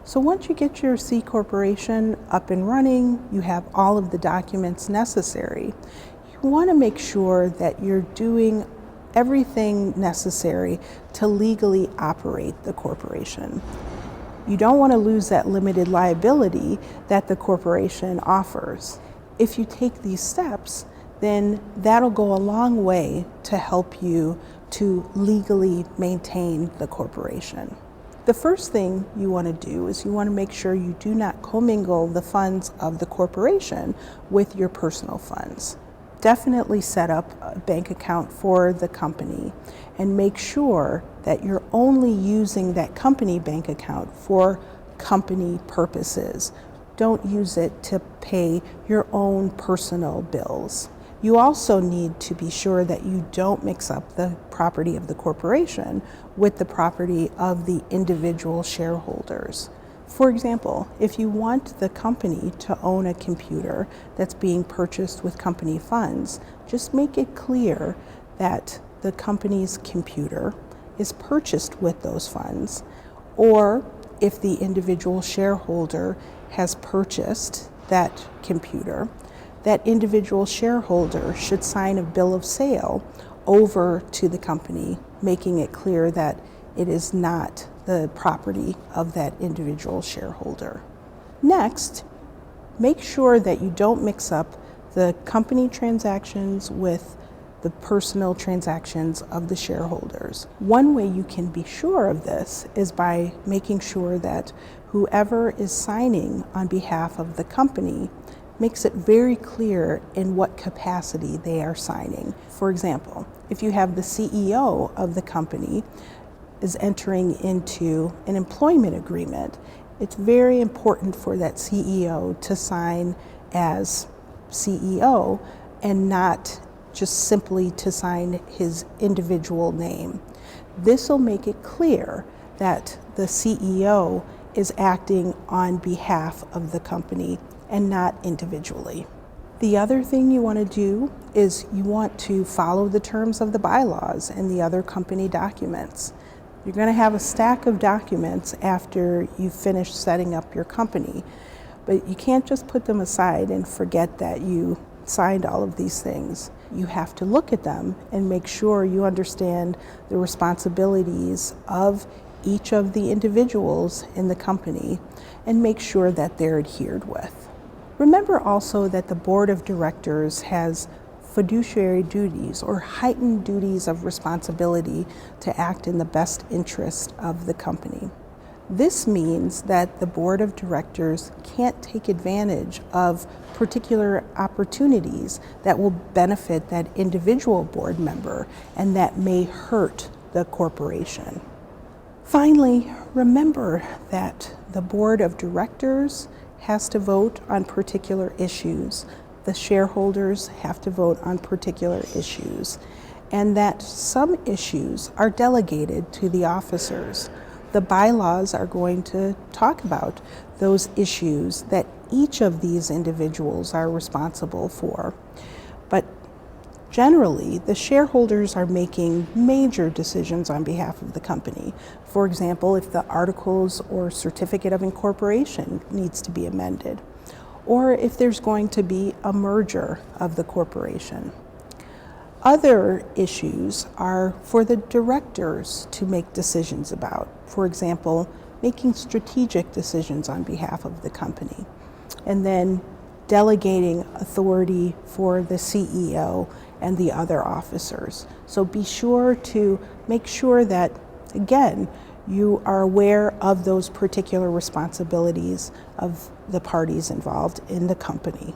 So once you get your C corporation up and running, you have all of the documents necessary. You want to make sure that you're doing everything necessary to legally operate the corporation. You don't want to lose that limited liability that the corporation offers. If you take these steps, then that'll go a long way to help you to legally maintain the corporation. The first thing you want to do is you want to make sure you do not commingle the funds of the corporation with your personal funds. Definitely set up a bank account for the company and make sure that you're only using that company bank account for company purposes. Don't use it to pay your own personal bills. You also need to be sure that you don't mix up the property of the corporation with the property of the individual shareholders. For example, if you want the company to own a computer that's being purchased with company funds, just make it clear that the company's computer is purchased with those funds, or if the individual shareholder has purchased that computer, that individual shareholder should sign a bill of sale over to the company, making it clear that it is not the property of that individual shareholder. Next, make sure that you don't mix up the company transactions with the personal transactions of the shareholders. One way you can be sure of this is by making sure that whoever is signing on behalf of the company makes it very clear in what capacity they are signing. For example, if you have the CEO of the company is entering into an employment agreement, it's very important for that CEO to sign as CEO and not just simply to sign his individual name. This will make it clear that the CEO is acting on behalf of the company and not individually. The other thing you want to do is you want to follow the terms of the bylaws and the other company documents. You're going to have a stack of documents after you finish setting up your company, but you can't just put them aside and forget that you signed all of these things. You have to look at them and make sure you understand the responsibilities of each of the individuals in the company and make sure that they're adhered with. Remember also that the board of directors has fiduciary duties or heightened duties of responsibility to act in the best interest of the company. This means that the board of directors can't take advantage of particular opportunities that will benefit that individual board member and that may hurt the corporation. Finally, remember that the board of directors has to vote on particular issues. The shareholders have to vote on particular issues, and that some issues are delegated to the officers. The bylaws are going to talk about those issues that each of these individuals are responsible for. But generally, the shareholders are making major decisions on behalf of the company. For example, if the articles or certificate of incorporation needs to be amended, or if there's going to be a merger of the corporation. Other issues are for the directors to make decisions about. For example, making strategic decisions on behalf of the company, and then delegating authority for the CEO and the other officers. So be sure to make sure that, again, you are aware of those particular responsibilities of the parties involved in the company.